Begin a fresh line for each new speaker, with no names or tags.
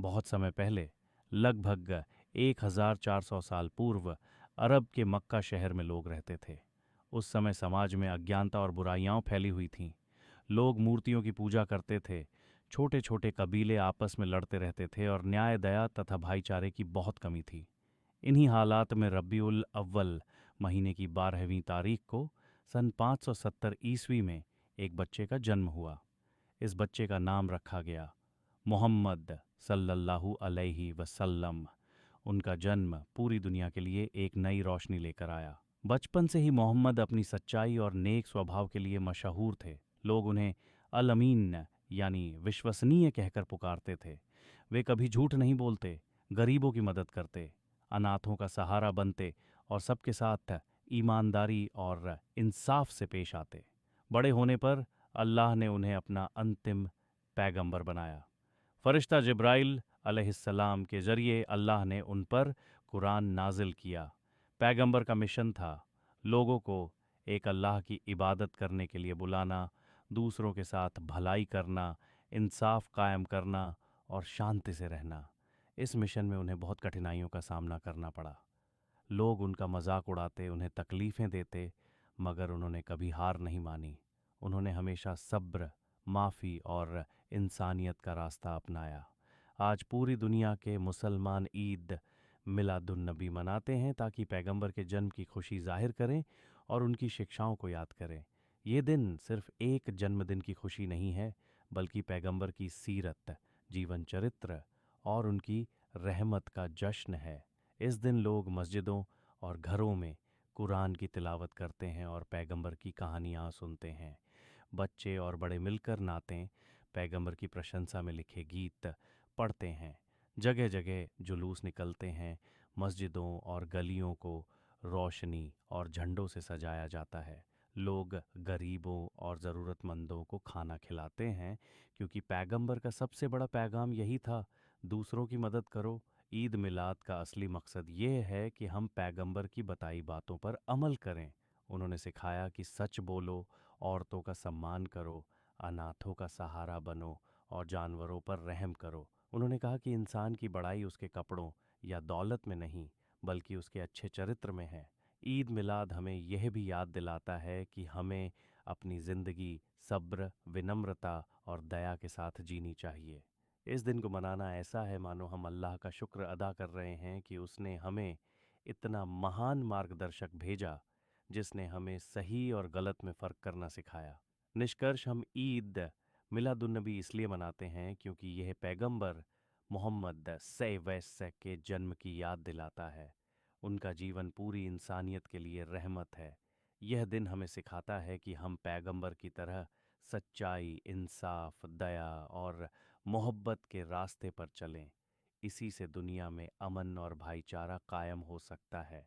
बहुत समय पहले, लगभग 1400 साल पूर्व, अरब के मक्का शहर में लोग रहते थे। उस समय समाज में अज्ञानता और बुराइयां फैली हुई थीं। लोग मूर्तियों की पूजा करते थे, छोटे छोटे कबीले आपस में लड़ते रहते थे और न्याय, दया तथा भाईचारे की बहुत कमी थी। इन्हीं हालात में रबीउल अव्वल महीने की 12वीं तारीख को सन 570 ईस्वी में एक बच्चे का जन्म हुआ। इस बच्चे का नाम रखा गया मोहम्मद सल्लल्लाहु अलैहि वसल्लम। उनका जन्म पूरी दुनिया के लिए एक नई रोशनी लेकर आया। बचपन से ही मोहम्मद अपनी सच्चाई और नेक स्वभाव के लिए मशहूर थे। लोग उन्हें अल अमीन यानी विश्वसनीय कहकर पुकारते थे। वे कभी झूठ नहीं बोलते, गरीबों की मदद करते, अनाथों का सहारा बनते और सबके साथ ईमानदारी और इंसाफ से पेश आते। बड़े होने पर अल्लाह ने उन्हें अपना अंतिम पैगंबर बनाया। फरिश्ता जिब्राइल अलैहिस्सलाम के जरिए अल्लाह ने उन पर कुरान नाजिल किया। पैगंबर का मिशन था लोगों को एक अल्लाह की इबादत करने के लिए बुलाना, दूसरों के साथ भलाई करना, इंसाफ कायम करना और शांति से रहना। इस मिशन में उन्हें बहुत कठिनाइयों का सामना करना पड़ा। लोग उनका मजाक उड़ाते, उन्हें तकलीफ़ें देते, मगर उन्होंने कभी हार नहीं मानी। उन्होंने हमेशा सब्र, माफ़ी और इंसानियत का रास्ता अपनाया। आज पूरी दुनिया के मुसलमान ईद मिलादुन्नबी मनाते हैं ताकि पैगंबर के जन्म की खुशी जाहिर करें और उनकी शिक्षाओं को याद करें। ये दिन सिर्फ एक जन्मदिन की खुशी नहीं है, बल्कि पैगंबर की सीरत, जीवन चरित्र और उनकी रहमत का जश्न है। इस दिन लोग मस्जिदों और घरों में कुरान की तिलावत करते हैं और पैगंबर की कहानियाँ सुनते हैं। बच्चे और बड़े मिलकर नातें, पैगंबर की प्रशंसा में लिखे गीत पढ़ते हैं। जगह जगह जुलूस निकलते हैं। मस्जिदों और गलियों को रोशनी और झंडों से सजाया जाता है। लोग गरीबों और ज़रूरतमंदों को खाना खिलाते हैं, क्योंकि पैगंबर का सबसे बड़ा पैगाम यही था, दूसरों की मदद करो। ईद मिलाद का असली मकसद ये है कि हम पैगंबर की बताई बातों पर अमल करें। उन्होंने सिखाया कि सच बोलो, औरतों का सम्मान करो, अनाथों का सहारा बनो और जानवरों पर रहम करो। उन्होंने कहा कि इंसान की बड़ाई उसके कपड़ों या दौलत में नहीं, बल्कि उसके अच्छे चरित्र में है। ईद मिलाद हमें यह भी याद दिलाता है कि हमें अपनी ज़िंदगी सब्र, विनम्रता और दया के साथ जीनी चाहिए। इस दिन को मनाना ऐसा है मानो हम अल्लाह का शुक्र अदा कर रहे हैं कि उसने हमें इतना महान मार्गदर्शक भेजा, जिसने हमें सही और गलत में फ़र्क करना सिखाया। निष्कर्ष, हम ईद मिलादुन्नबी इसलिए मनाते हैं क्योंकि यह पैगंबर मोहम्मद सैवैस के जन्म की याद दिलाता है। उनका जीवन पूरी इंसानियत के लिए रहमत है। यह दिन हमें सिखाता है कि हम पैगंबर की तरह सच्चाई, इंसाफ, दया और मोहब्बत के रास्ते पर चलें। इसी से दुनिया में अमन और भाईचारा कायम हो सकता है।